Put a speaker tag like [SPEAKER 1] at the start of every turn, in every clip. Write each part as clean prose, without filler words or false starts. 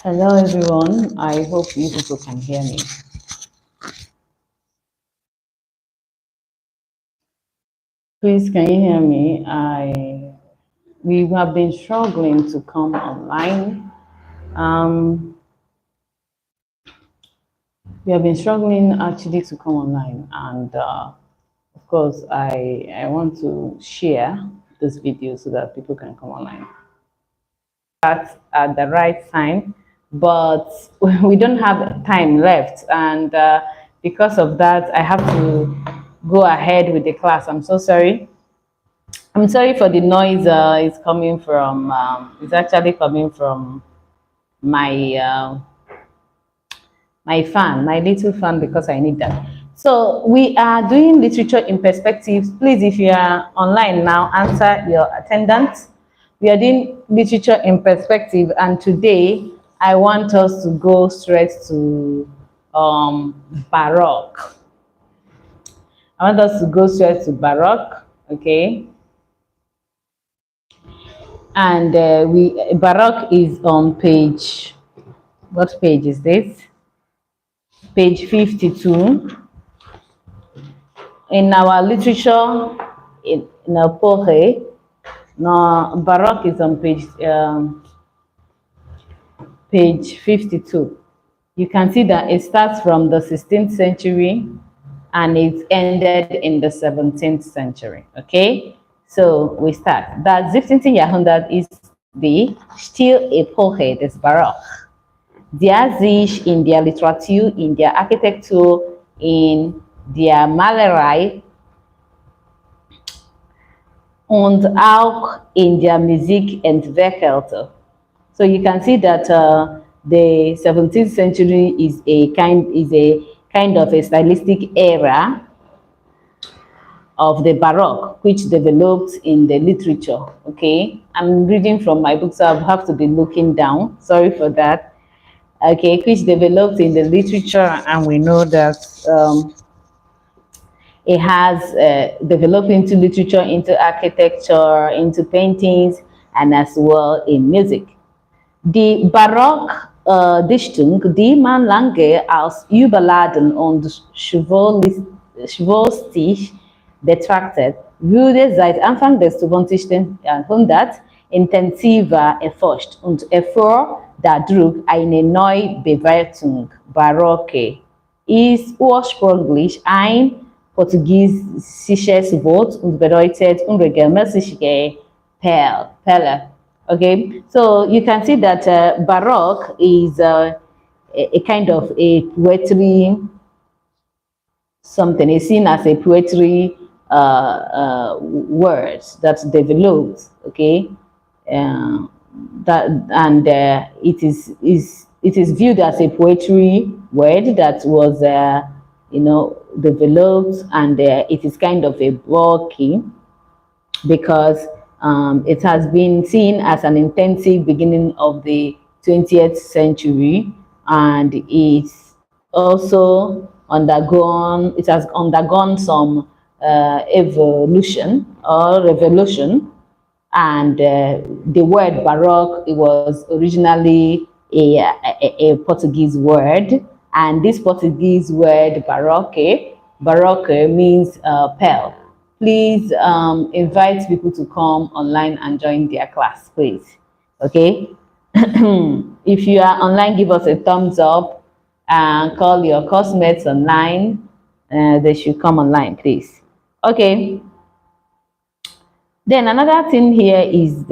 [SPEAKER 1] Hello everyone, I hope you people can hear me. Please, can you hear me? We have been struggling to come online. Um, we have been struggling actually to come online, and of course, I want to share this video so that people can come online. Start at the right time, but we don't have time left, and because of that, I have to go ahead with the class. I'm so sorry. I'm sorry for the noise. It's coming from. It's actually coming from my my fan, my little fan, because I need that. So we are doing literature in perspectives. Please, if you are online now, answer your attendance. We are doing literature in perspective, and today I want us to go straight to Baroque. I want us to go straight to Baroque, okay? And Baroque is on page. What page is this? Page 52. In our literature, in our poetry, no, Baroque is on page 52. You can see that it starts from the 16th century and it ended in the 17th century. Okay, so we start. The 17th Jahrhundert ist die Stilepoche des Baroque, der sich in der Literatur, in der Architektur, in der Malerei und auch in der Musik entwickelte. So you can see that the 17th century is a kind of a stylistic era of the Baroque, which developed in the literature. Okay, I'm reading from my book, so I have to be looking down. Sorry for that. Okay, which developed in the literature, and we know that it has developed into literature, into architecture, into paintings, and as well in music. Die Barockdichtung, die man lange als überladen und schwurstig betrachtet, wurde seit Anfang des 20. Jahrhunderts intensiver erforscht und erfuhr dadurch eine Neubewertung. Barocke ist ursprünglich ein portugiesisches Wort und bedeutet unregelmäßige Perle. Okay, so you can see that Baroque is a kind of a poetry, something is seen as a poetry word that developed. Okay, it is viewed as a poetry word that was developed, and it is kind of a bulky because it has been seen as an intensive beginning of the 20th century, and it's also it has undergone some evolution or revolution. And the word Baroque, it was originally a Portuguese word, and this Portuguese word Baroque means pearl. Please invite people to come online and join their class, please. Okay. If you are online, give us a thumbs up and call your classmates online. They should come online, please. Okay. Then another thing here is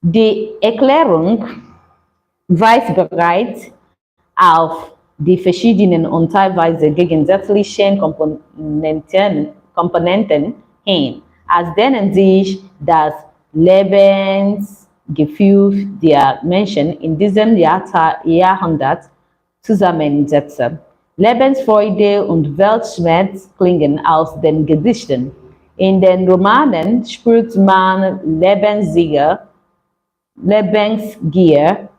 [SPEAKER 1] die Erklärung weist bereits auf die verschiedenen und teilweise gegensätzlichen Komponenten hin, als denen sich das Lebensgefühl der Menschen in diesem Jahrhundert zusammensetzen. Lebensfreude und Weltschmerz klingen aus den Gedichten. In den Romanen spürt man Lebensgier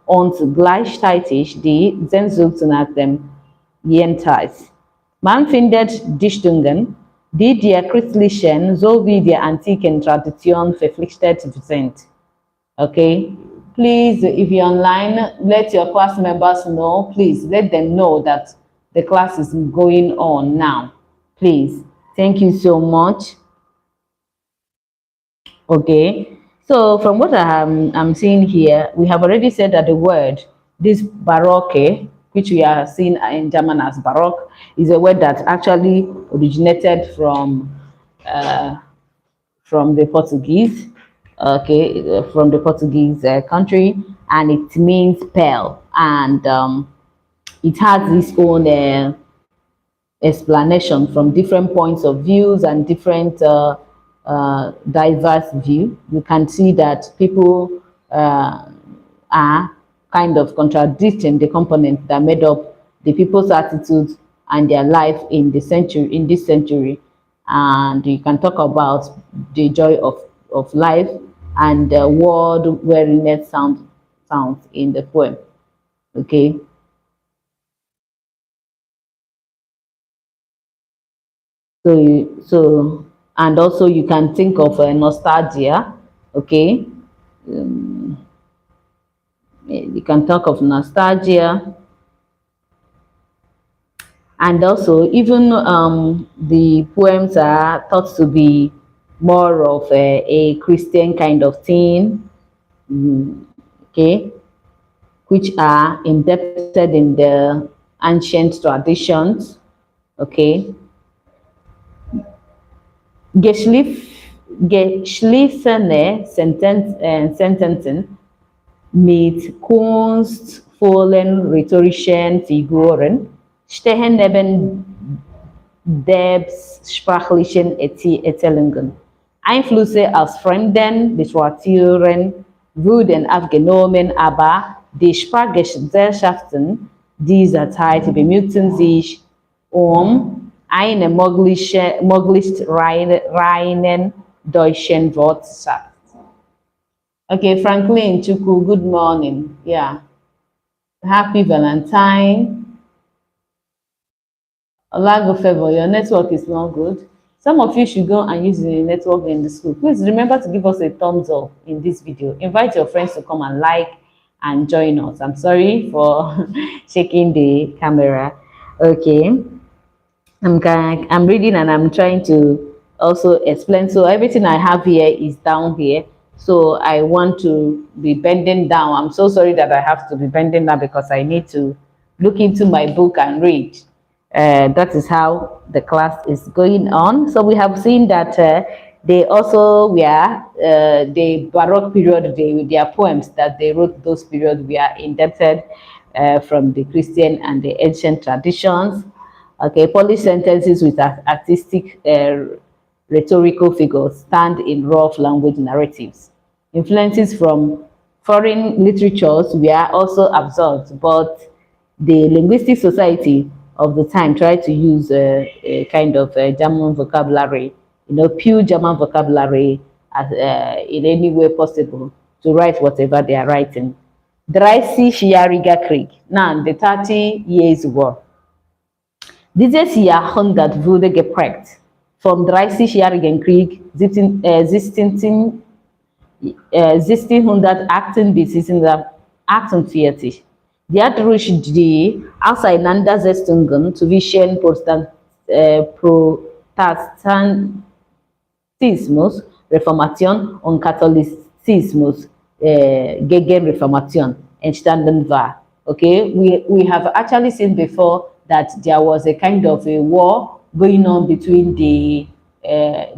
[SPEAKER 1] und gleichzeitig die Sehnsucht nach dem Jenseits. Man findet Dichtungen, die der christlichen sowie der antiken Tradition verpflichtet sind. Okay, Please, if you're online, let your class members know. Please let them know that the class is going on now. Please. Thank you so much. Okay. So from what I'm seeing here, we have already said that the word, this baroque, which we are seeing in German as baroque, is a word that actually originated from the Portuguese, okay, from the Portuguese country, and it means pearl, and it has its own explanation from different points of views and different diverse view. You can see that people are kind of contradicting the components that made up the people's attitudes and their life in this century. And you can talk about the joy of life and the world weariness sounds in the poem. Okay. So and also you can think of nostalgia. Okay. You can talk of nostalgia, and also even the poems are thought to be more of a Christian kind of thing. Okay, which are indebted in the ancient traditions. Okay, geschliffene Sentenzen mit kunstvollen rhetorischen Figuren stehen neben sprachlichen Erzählungen. Einflüsse aus fremden Literaturen wurden aufgenommen, aber die Sprachgesellschaften dieser Zeit bemühten sich um einen möglichst reinen deutschen Wortschatz. Okay, Franklin Chuku, good morning. Yeah. Happy Valentine. Olago Favor, your network is not good. Some of you should go and use the network in the school. Please remember to give us a thumbs up in this video. Invite your friends to come and like and join us. I'm sorry for shaking the camera. Okay. I'm reading and I'm trying to also explain. So everything I have here is down here. So I want to be bending down. I'm so sorry that I have to be bending down because I need to look into my book and read. That is how the class is going on. So we have seen that they also were the Baroque period, their poems that they wrote those periods were indebted from the Christian and the ancient traditions. Okay, polished sentences with artistic rhetorical figures stand in rough language narratives. Influences from foreign literatures were also absorbed, but the linguistic society of the time tried to use a kind of German vocabulary, pure German vocabulary as, in any way possible to write whatever they are writing. 30-jähriger Krieg, now the 30 Years War. Dieses Jahrhundert wurde geprägt vom 30-jährigen Krieg 1718 bis 1748. Dadurch die Auseinandersetzungen zwischen Protestantismus, Reformation und Katholizismus gegen Reformation entstanden war. Okay, we have actually seen before that there was a kind of a war going on between the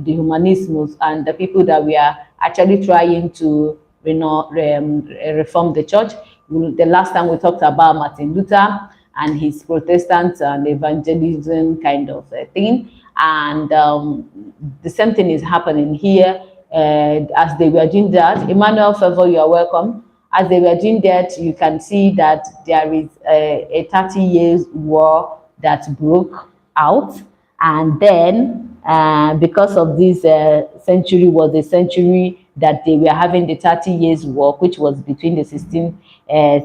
[SPEAKER 1] humanismus and the people that were actually trying to reform the church. The last time we talked about Martin Luther and his Protestant and evangelism kind of thing, and the same thing is happening here. As they were doing that, Emmanuel Favor, you are welcome. As they were doing that, you can see that there is a 30 years war that broke out. And then, because of this century was the century that they were having the 30 years war, which was between the 16th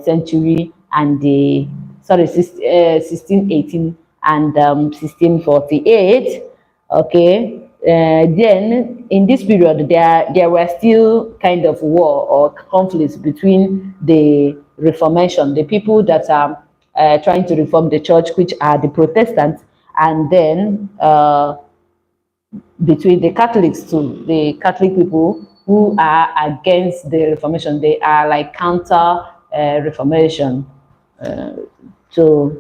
[SPEAKER 1] century and the, 1618 and 1648. Okay, Then in this period there were still kind of war or conflicts between the Reformation, the people that are trying to reform the church, which are the Protestants, and then between the Catholics too, the Catholic people who are against the Reformation. They are like counter Reformation. So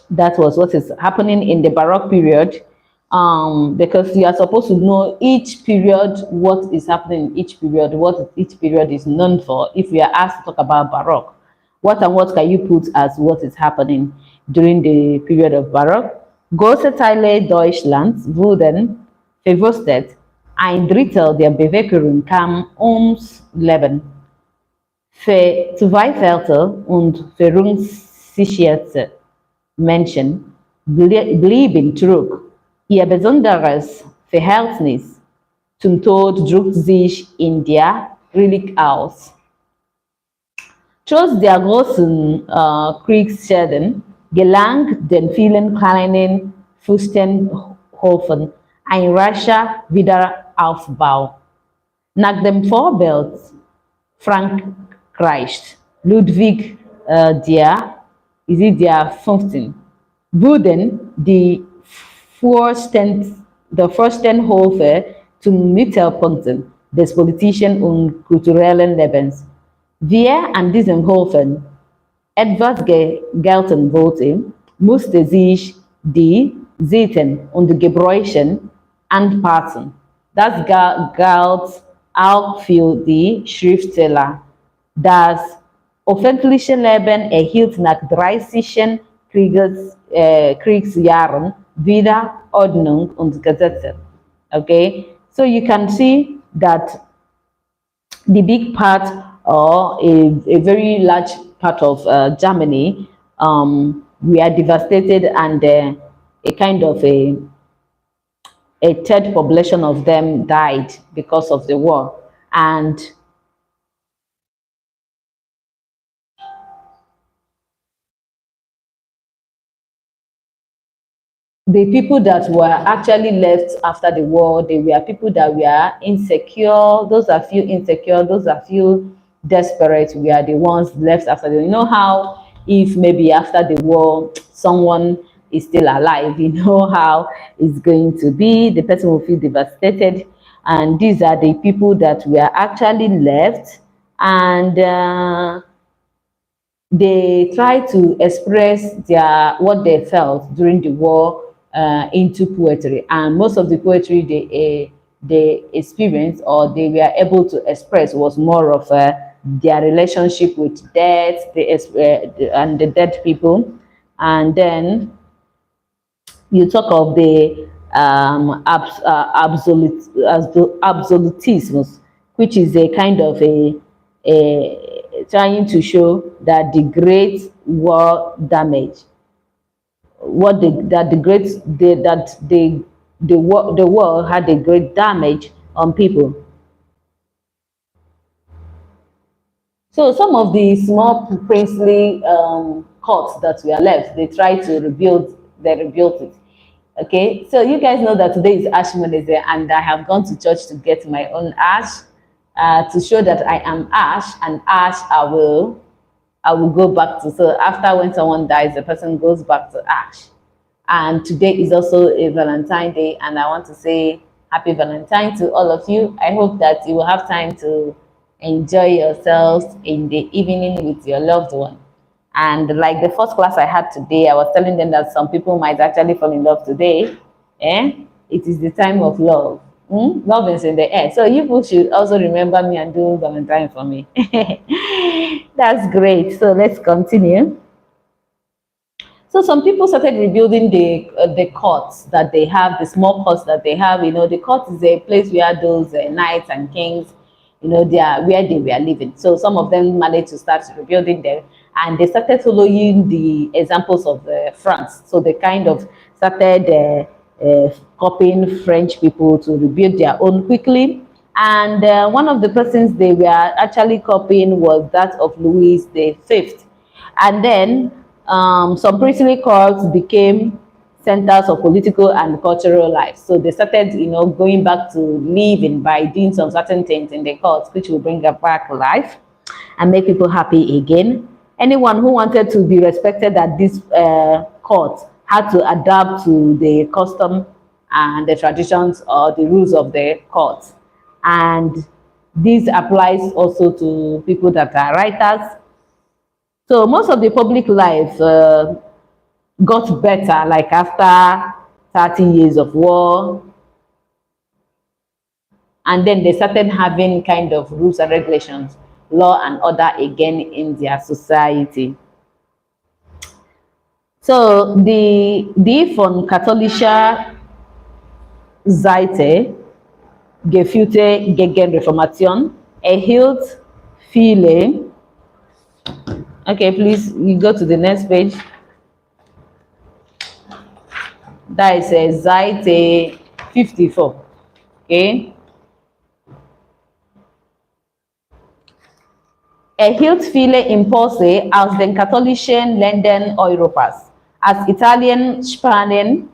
[SPEAKER 1] that was what is happening in the Baroque period, because you are supposed to know each period, what is happening in each period, what each period is known for. If we are asked to talk about Baroque, what and what can you put as what is happening during the period of Baroque? Große Teile Deutschlands wurden verwüstet, ein Drittel der Bevölkerung kam ums Leben. Verzweifelte und verunsicherte Menschen blieben zurück. Ihr besonderes Verhältnis zum Tod drückt sich in der Reliquie aus. Trotz der großen Kriegsschäden gelang den vielen kleinen Fürstenhöfen ein rascher Wiederaufbau. Nach dem Vorbild Frankreichs Ludwig der 15. wurden die Fürstenhöfe zum Mittelpunkten des politischen und kulturellen Lebens. Wer an diesen Höfen etwas gelten wollte, musste sich die Sitten und Gebräuche anpassen. Das galt auch für die Schriftsteller. Das öffentliche Leben erhielt nach 30 Kriegsjahren wieder Ordnung und Gesetze. Okay, so you can see that the big part or a very large part of Germany were devastated, and a kind of a third population of them died because of the war. And the people that were actually left after the war, they were people that were insecure. Those are few insecure, those are few desperate, were the ones left after the, you know how if maybe after the war someone is still alive, you know how it's going to be, the person will feel devastated. And these are the people that were actually left, and they try to express what they felt during the war into poetry, and most of the poetry they experienced or they were able to express was more of their relationship with death, and the dead people. And then you talk of the absolutism, which is a kind of a trying to show that the great war damage, the war had a great damage on people. So some of the small princely courts that were left, they tried to rebuild. They rebuilt it. Okay, so you guys know that today is Ash Wednesday, and I have gone to church to get my own ash to show that I am ash, and ash I will go back to. So after when someone dies, the person goes back to ash. And today is also a Valentine Day, and I want to say happy Valentine to all of you. I hope that you will have time to enjoy yourselves in the evening with your loved one. And like the first class I had today, I was telling them that some people might actually fall in love today. It is the time of love. Love is in the air. So you people should also remember me and do Valentine for me. That's great. So let's continue. So some people started rebuilding the courts that they have, the small courts that they have. You know, the court is a place where those knights and kings, you know, they are where they were living. So some of them managed to start rebuilding them, and they started following the examples of France. So they kind of started copying French people to rebuild their own quickly. And one of the persons they were actually copying was that of Louis V. And then some priestly courts became centers of political and cultural life. So they started, going back to living by doing some certain things in the courts, which will bring back life and make people happy again. Anyone who wanted to be respected at this court had to adapt to the custom and the traditions or the rules of the court. And this applies also to people that are writers. So most of the public life got better like after 30 years of war, and then they started having kind of rules and regulations, law and order again in their society. So die von katholischer Seite geführte Gegenreformation erhielt viele. Okay, please, you go to the next page. That is Seite 54. Okay. Erhielt viele Impulse aus den katholischen Ländern Europas, als Italien, Spanien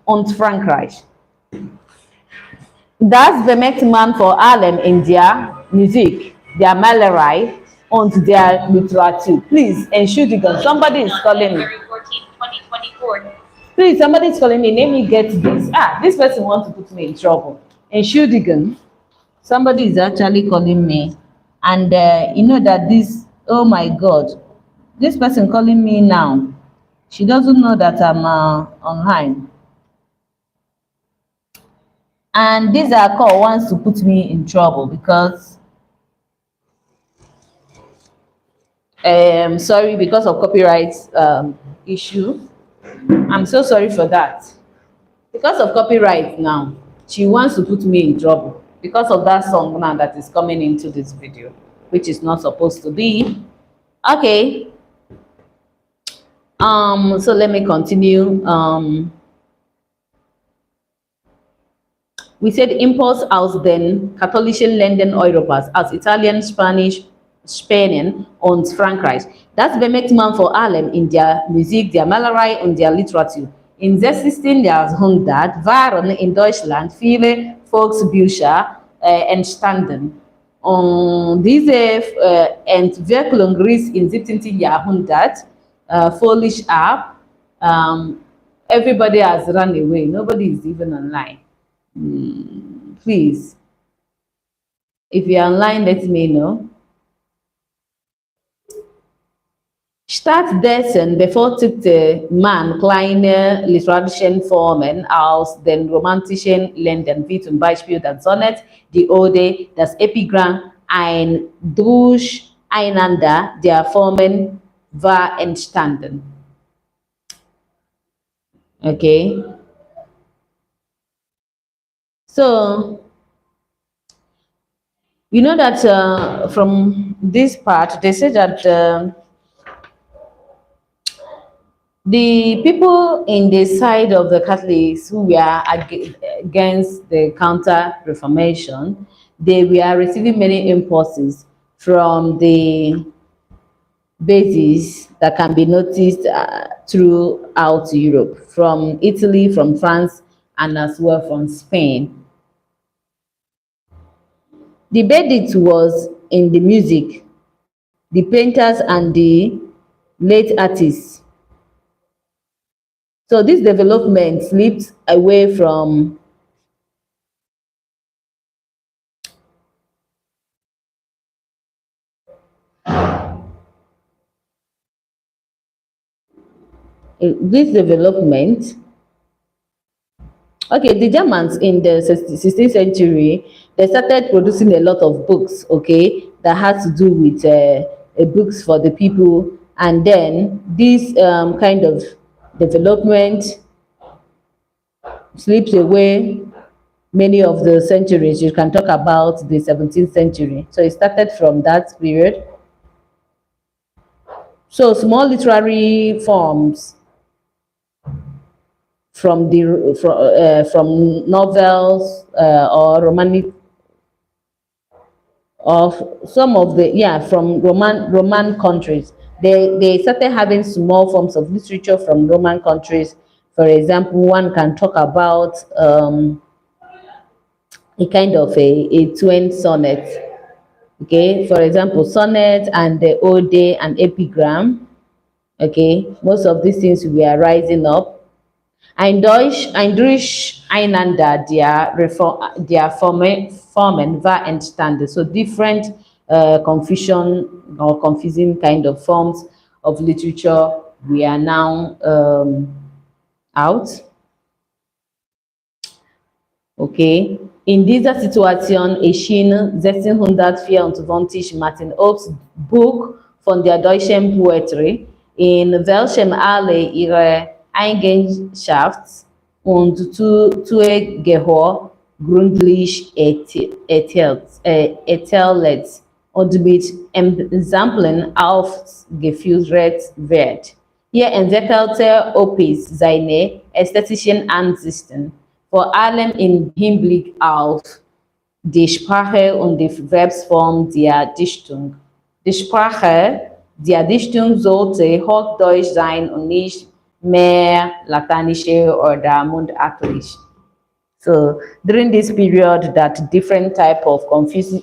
[SPEAKER 1] und Frankreich. Das bemerkt man vor allem in der Musik, der Malerei und der Literatur. Please, Entschuldigung, somebody is calling me. Please, somebody is calling me. Let me get this. This person wants to put me in trouble. Entschuldigung, somebody is actually calling me. And you know that this, oh my God, this person calling me now, she doesn't know that I'm online. And this call wants to put me in trouble because, sorry, because of copyright issue. I'm so sorry for that. Because of copyright now, she wants to put me in trouble because of that song now that is coming into this video, which is not supposed to be. Okay. So let me continue. We said Impulse aus den katholischen Ländern Europas, als Italien, Spanisch, Spanien und Frankreich. Das bemerkt man vor allem in der Musik, der Malerei und der Literatur. Im 16. Jahrhundert waren in Deutschland viele Volksbücher entstanden. Und diese Entwicklung riss im 17. Jahrhundert völlig ab. Everybody has run away. Nobody is even online. Please, if you're online, let me know. Stattdessen bevorzugte man kleine literarische Formen aus den romantischen Ländern, wie zum Beispiel das Sonett, die Ode, das Epigramm. Ein Durcheinander der Formen war entstanden. Okay. So, you know that from this part, they say that the people in the side of the Catholics who were against the Counter-Reformation, they were receiving many impulses from the bases that can be noticed throughout Europe, from Italy, from France, and as well from Spain. The verdict was in the music, the painters, and the late artists. So this development slipped away from this development. Okay, the Germans in the 16th century, they started producing a lot of books, okay, that had to do with books for the people. And then this kind of development slips away many of the centuries. You can talk about the 17th century. So it started from that period. So small literary forms from novels or romantic, of some of the, from Roman countries. They started having small forms of literature from Roman countries, For example, one can talk about a kind of a twin sonnet. Okay, for example, sonnet and the ode and epigram. Okay, most of these things we are rising up. Einander Formen war entstanden. So different confusion or confusing kind of forms of literature we are now out. Okay. In dieser Situation erschien 1624 Martin Obsts Buch von der deutschen Poetry, in welchem alle ihre Eigenschaften und Zugehör gründlich erzählt und mit Exemplen aufgeführt wird. Hier entwickelte Opis seine ästhetischen Ansichten, vor allem im Hinblick auf die Sprache und die Verbform der Dichtung. Die Sprache der Dichtung sollte Hochdeutsch sein und nicht mehr Latinisch oder Mundartlich. So during this period that different type of confusion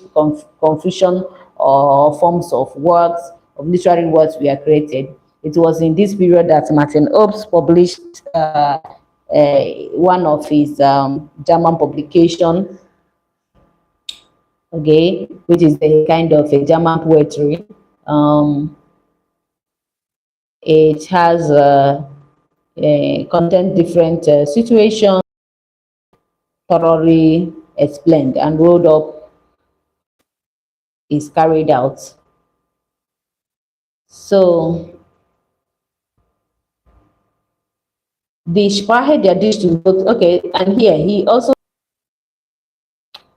[SPEAKER 1] or forms of works, of literary works were created. It was in this period that Martin Obst published one of his German publication, okay, which is a kind of a German poetry. It has content different situations thoroughly explained and rolled up is carried out. So the Sprache der Dichtung, okay, and here he also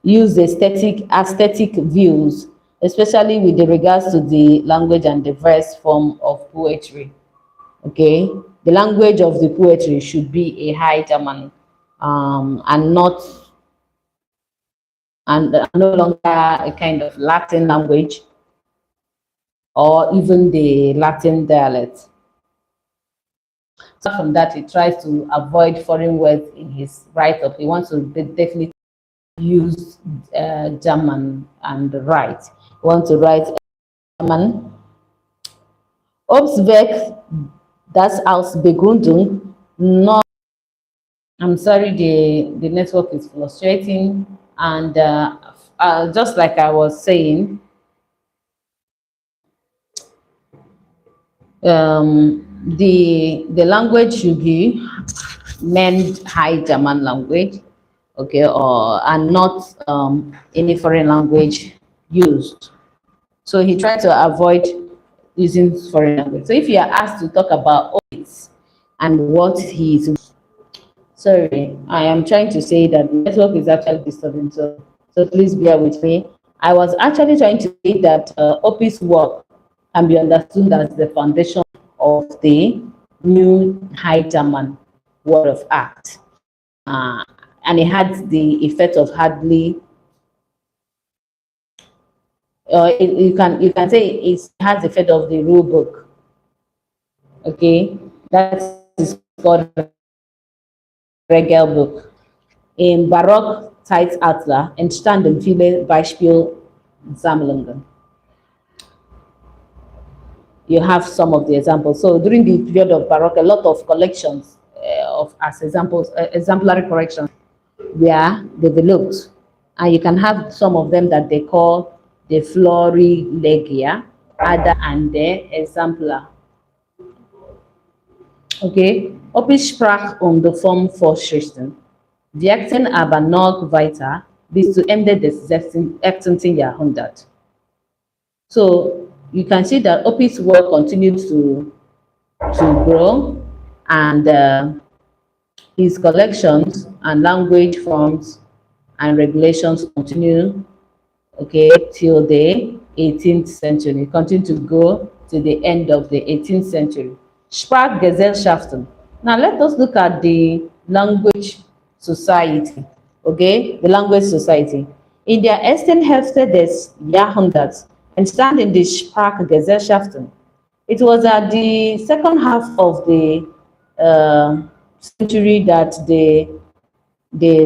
[SPEAKER 1] used aesthetic views, especially with regards to the language and the verse form of poetry. Okay, the language of the poetry should be a High German, and not and no longer a kind of Latin language or even the Latin dialect. So from that, he tries to avoid foreign words in his write-up. He wants to definitely use German and write. He wants to write German. Obstwerk, das aus Begründung noch. I'm sorry, the network is frustrating, and just like I was saying, the language should be meant High German language, okay, or and not any foreign language used. So he tried to avoid using foreign language. So if you are asked to talk about Otis and what he is, sorry, I am trying to say that the network is actually disturbing, so please bear with me. I was actually trying to say that Opis work can be understood as the foundation of the new High German word of art. And it had the effect of hardly, you can say it has the effect of the rule book. Okay, that is called Regel book. In Baroque Zeitalter entstanden viele Beispielsammlungen. You have some of the examples. So during the period of Baroque, a lot of collections of as examples, exemplary corrections were developed, and you can have some of them that they call the Florilegia, other and the Exemplar. Okay, Opis sprach the Form Vorschriften, wirkten aber noch weiter bis zu Ende des 18. Jahrhunderts. So you can see that Opis' work continues to grow, and his collections and language forms and regulations continue, okay, till the 18th century, continue to go to the end of the 18th century. Sprachgesellschaften. Now let us look at the language society, okay, the language society. In der ersten Hälfte des Jahrhunderts entstanden die Sprachgesellschaften. It was at the second half of the century that the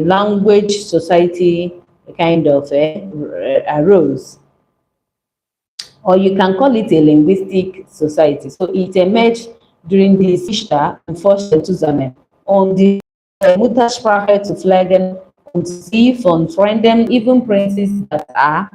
[SPEAKER 1] language society kind of arose, or you can call it a linguistic society. So it emerged during the Sichter und Forschung zusammen und die Muttersprache zu pflegen und sie von Freunden, even princes that are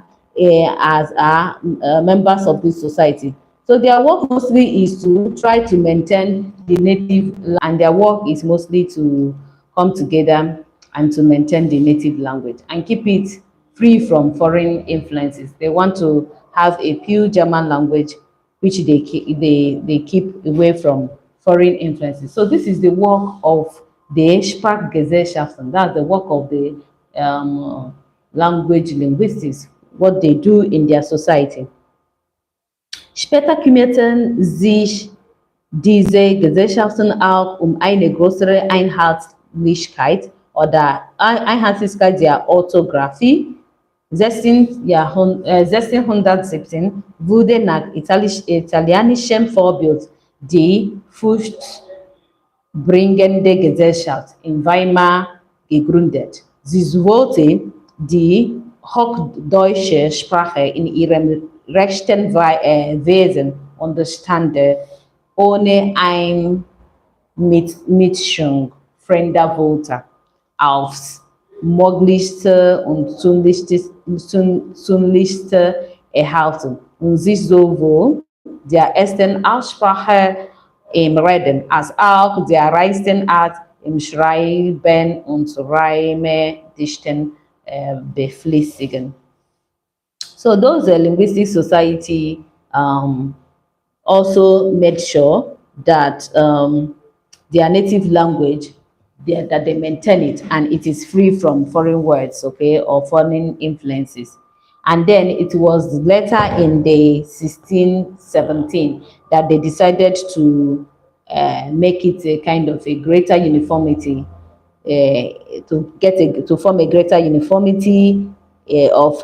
[SPEAKER 1] as are members of this society. So their work mostly is to try to maintain the native, and their work is mostly to come together and to maintain the native language and keep it free from foreign influences. They want to have a pure German language which they keep away from foreign influences. So this is the work of the Sprachgesellschaften. That's the work of the language linguistics, what they do in their society. Später kümmerten sich diese Gesellschaften auch eine größere Einheitlichkeit oder Einheitlichkeit der Orthographie. 1617 wurde nach italienischem Vorbild die furchtbringende Gesellschaft in Weimar gegründet. Sie wollte die hochdeutsche Sprache in ihrem rechten Wesen unterstanden, ohne Einmischung fremder Wörter aufs möglichste und zunlichste erhalten und sich sowohl der ersten Aussprache im Reden als auch der reichsten Art im Schreiben und Reimedichten beflüssigen. So those linguistic society also made sure that their native language, that they maintain it and it is free from foreign words, okay, or foreign influences. And then it was later in the 1617 that they decided to make it a kind of a greater uniformity, to form a greater uniformity of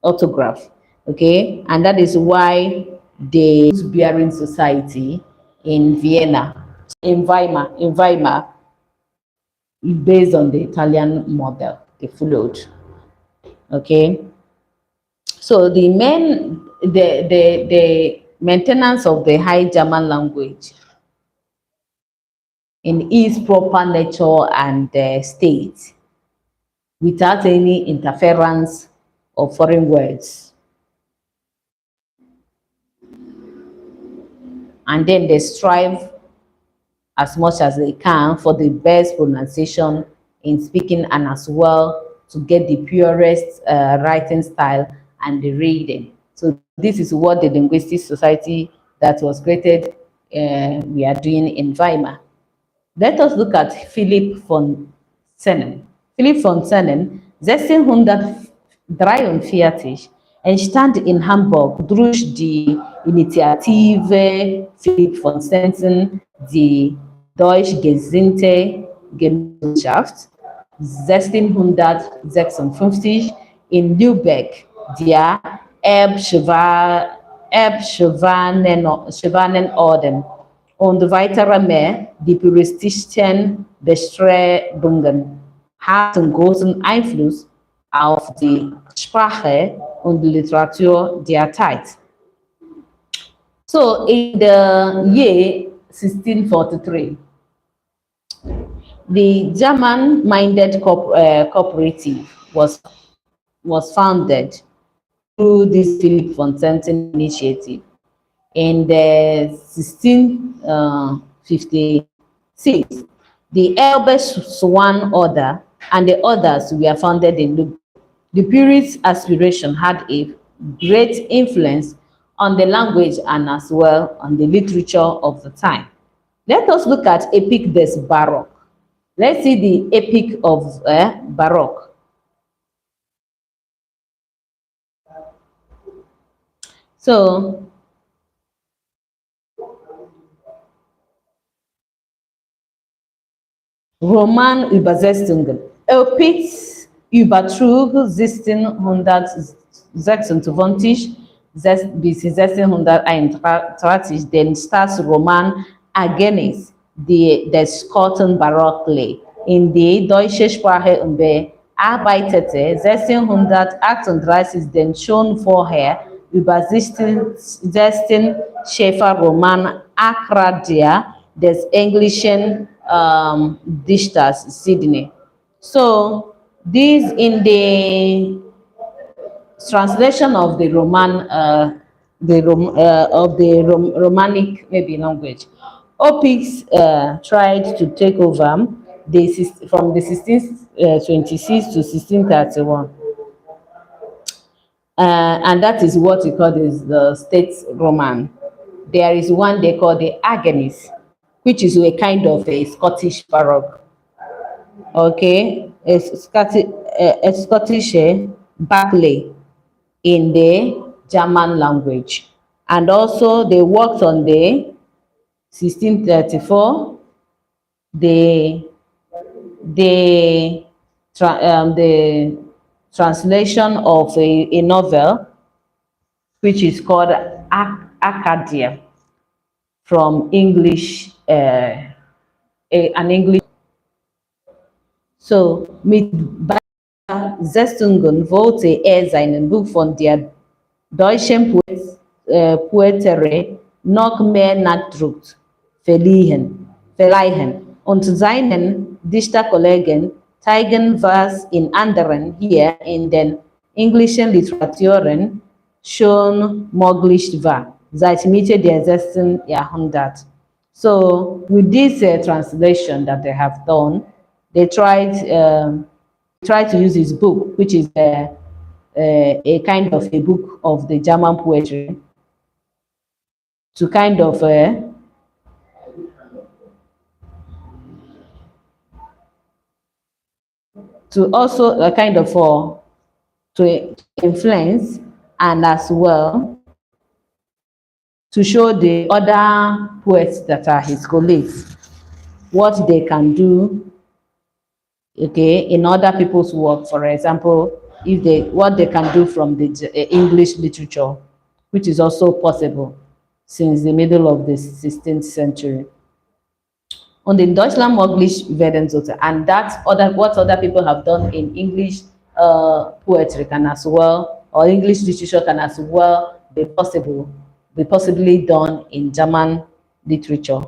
[SPEAKER 1] orthograph, okay, and that is why the bearing society in Vienna, in Weimar, based on the Italian model they followed. Okay, so the maintenance of the High German language in its proper nature and state, without any interference of foreign words, and then they strive as much as they can for the best pronunciation in speaking, and as well to get the purest writing style and the reading. So this is what the linguistic society that was created we are doing in Weimar. Let us look at Philipp von Zennen. Philipp von Zennen, 1643, entstand in Hamburg durch die Initiative Philipp von Zennen, die Deutschgesinnte Genossenschaft. 1656 in Lübeck, der Erbschwanenorden und weitere mehr. Die puristischen Bestrebungen hatten großen Einfluss auf die Sprache und Literatur der Zeit. So in the year 1643, the German-minded cooperative was founded through this Philipp von Zennen initiative. In the 1656, the Elbe Swan Order and the others were founded in Lübeck. The purist aspiration had a great influence on the language and as well on the literature of the time. Let us look at Epic des Baroque. Let's see the Epic of Baroque. So, Romanübersetzungen. Epic übertrug 1626 bis 1631 den Staatsroman Aeneis des Barockle. In die deutsche Sprache arbeitete 1638 den schon vorher übersetzten Schäferroman Arcadia des englischen Dichters Sydney. So, this in the translation of the Romanic maybe language. Opix tried to take over from the 1626 to 1631, and that is what we call the State Roman. There is one they call the Agonis, which is a kind of a Scottish baroque. Okay, a Scottish Barclay in the German language. And also they worked on the 1634, the the the translation of a novel which is called Arcadia from English, an English. So mit Zestungen wollte seinen Buch von der deutschen Poetere noch mehr Nachdruck verleihen und seinen Dichterkollegen zeigen, was in anderen hier in den englischen Literaturen schon möglich war, seit Mitte des 16. Jahrhunderts. So with this translation that they have done, they tried to use his book, which is a kind of a book of the German poetry, to kind of to also kind of to influence, and as well to show the other poets that are his colleagues what they can do, okay, in other people's work. For example, if they what they can do from the English literature, which is also possible since the middle of the 16th century. On the Deutschland möglich werden sollte, and that's what other people have done in English poetry can as well, or English literature can as well be possibly done in German literature.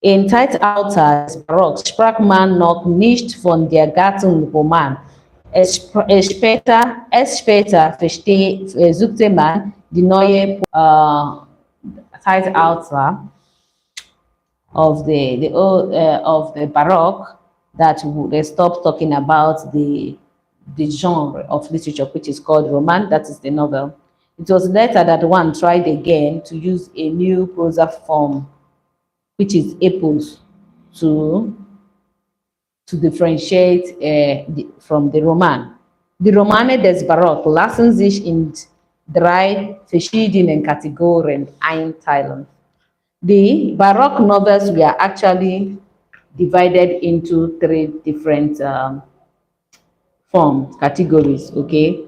[SPEAKER 1] In Zeitalter des Barocks sprach man noch nicht von der Gattung Roman. Versuchte man die neue Zeitalter of the Baroque, that they stopped talking about the genre of literature which is called Roman, that is the novel. It was later that one tried again to use a new prosa form, which is epos, to differentiate from the Roman. Die Romane des Barock lassen sich in drei verschiedenen Kategorien einteilen. The Baroque novels were actually divided into three different categories, okay?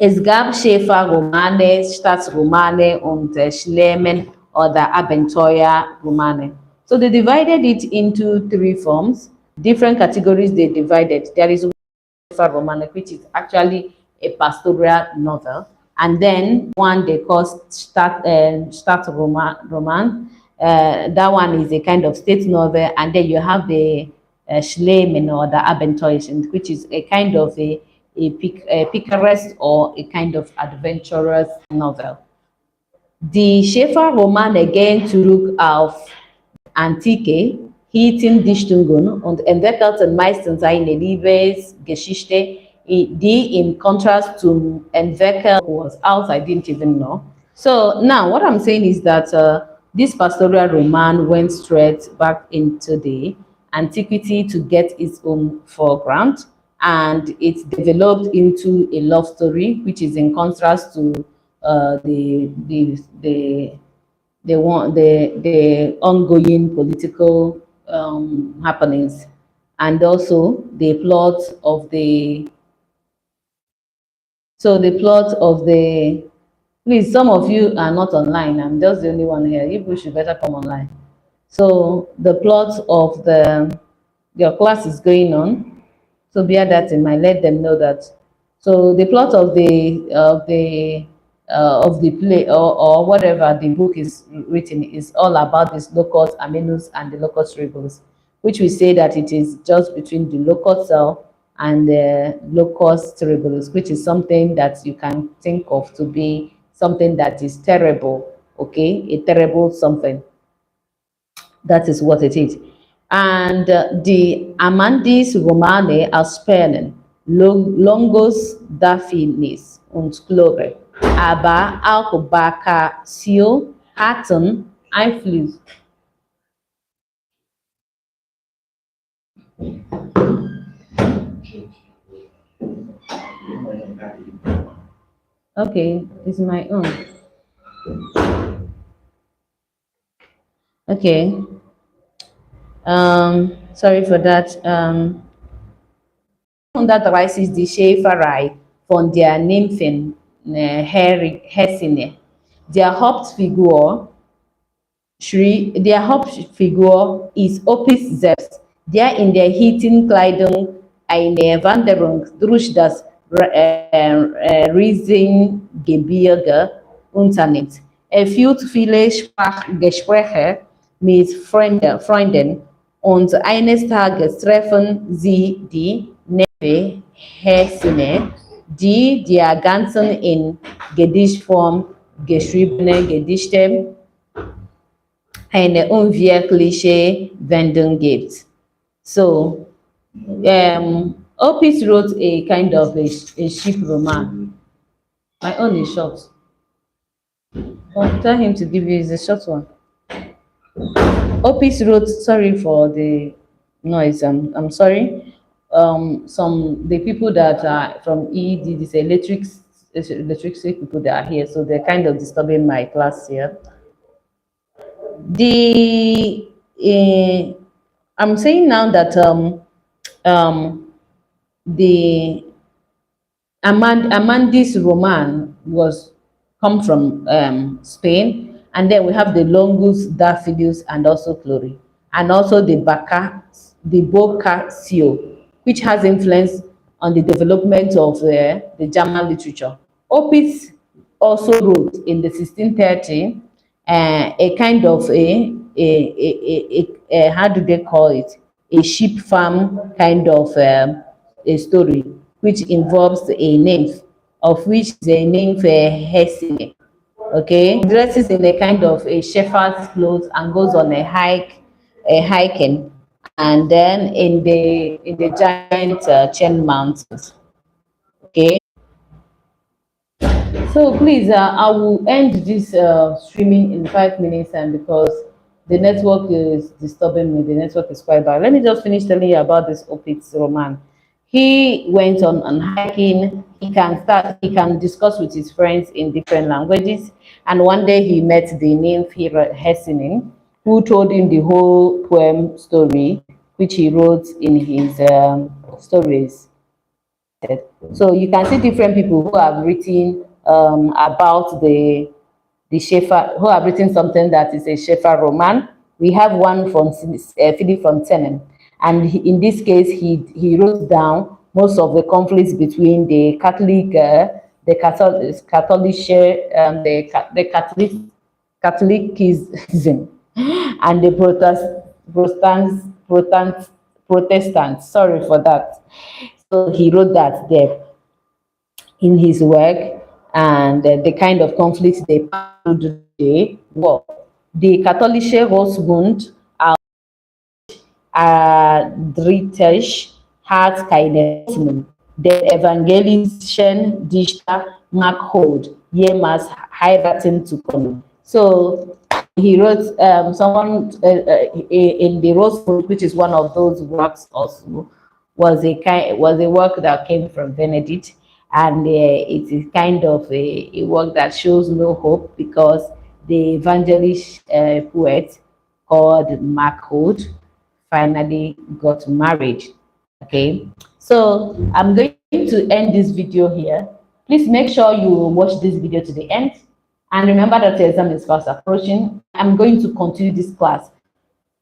[SPEAKER 1] Es gab Schäferromane, Staatsromane und Schlemmen oder Abenteuerromane. So they divided it into three forms, different categories they divided. There is Romane, which is actually a pastoral novel, and then one they call Roman. That one is a kind of state novel, and then you have the Schlemmen or the Abenteuer, which is a kind of a picaresque or a kind of adventurous novel. Die Schäferroman again zurück auf Antike hielten Dichtungen und entwickelten meistens eine Liebesgeschichte, die im Contrast zum Entwickel was out, I didn't even know. So now what I'm saying is that this pastoral roman went straight back into the antiquity to get its own foreground, and it developed into a love story, which is in contrast to the ongoing political happenings, and also the plot of the Please, some of you are not online. I'm just the only one here. You people should better come online. So the plot of your class is going on. So bear that in mind. Let them know that. So the plot of the play, or whatever the book is written, is all about this locus aminus and the locus rebus, which we say that it is just between the locus cell and the locus cerebrus, which is something that you can think of to be something that is terrible. Okay, a terrible something. That is what it is. And the Amandis Romane Asperen, Longos Dafinis und Chlore, aber auch Vacation hatten Einfluss. Okay, it's my own. Okay. Sorry for that. Unterdreißig die Schäferei von der Nymphen Hessine. Der Hauptfigur der Hauptfigur ist Opis selbst, der in der Hittenkleidung eine Wanderung durch das Riesengebirge unternimmt. Er führt viele Gespräche mit Freunden und eines Tages treffen sie die Neffe Hessine, die der ganzen in Gedichtform geschriebene Gedichte eine unwirkliche Wendung gibt. So, Opis wrote a kind of a ship roman. My own is short. I'll tell him to give you a short one. Opis wrote, sorry for the noise, I'm sorry. The people that are from EED, these electricity people that are here, so they're kind of disturbing my class here. The I'm saying now that the Amandis Roman was come from Spain, and then we have the Longus Daffodils and also Chloe, and also the Boccaccio, which has influence on the development of the German literature. Opitz also wrote in the 1630 a kind of how do they call it, a sheep farm kind of a story, which involves a nymph, of which the nymph Hesine, okay, dresses in a kind of a shepherd's clothes and goes on a hiking, and then in the giant chain mountains. Okay, so please, I will end this streaming in 5 minutes, and because the network is disturbing me, the network is quite bad. Let me just finish telling you about this Opitz Roman. He went on hiking. He can discuss with his friends in different languages. And one day he met the nymph Hessinin, who told him the whole poem story, which he wrote in his stories. So you can see different people who have written about the Schaeffer, who have written something that is a Schaeffer roman. We have one from Philip from Tennen, and in this case, he wrote down most of the conflicts between the Catholic, the Catholic, the Catholicism, and the Protestants. Sorry for that. So he wrote that there in his work, and the kind of conflicts they passed through the war. The Katholische Großbund Drittich hat keine Hoffnung. Der evangelischen Dichter Markhold jemals heiraten zu können. So he wrote someone in the Rosebud, which is one of those works also, was a work that came from Benedict, and it is kind of a work that shows no hope, because the evangelist poet called Markhold finally got married. Okay, so I'm going to end this video here. Please make sure you watch this video to the end. And remember that the exam is fast approaching. I'm going to continue this class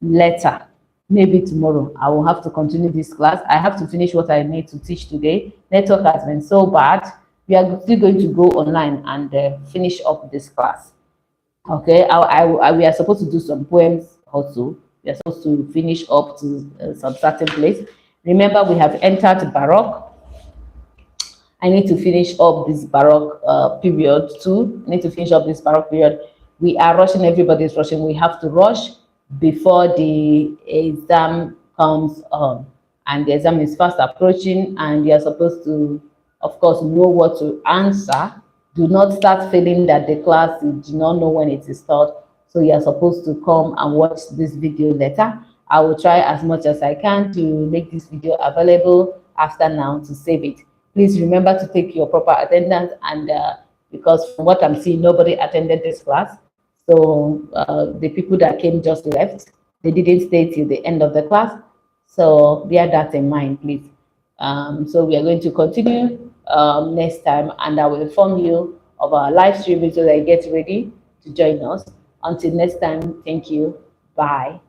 [SPEAKER 1] later. Maybe tomorrow I will have to continue this class. I have to finish what I need to teach today. Network has been so bad. We are still going to go online and finish up this class. Okay, we are supposed to do some poems also. We are supposed to finish up to some certain place. Remember, we have entered Baroque. I need to finish up this Baroque period too. I need to finish up this Baroque period. We are rushing, everybody's rushing. We have to rush before the exam comes on. And the exam is fast approaching, and you are supposed to, of course, know what to answer. Do not start feeling that the class, you do not know when it is taught. So you are supposed to come and watch this video later. I will try as much as I can to make this video available after now to save it. Please remember to take your proper attendance, and because from what I'm seeing, nobody attended this class. So the people that came just left. They didn't stay till the end of the class. So bear that in mind, please. So we are going to continue next time, and I will inform you of our live streaming so that you get ready to join us. Until next time, thank you. Bye.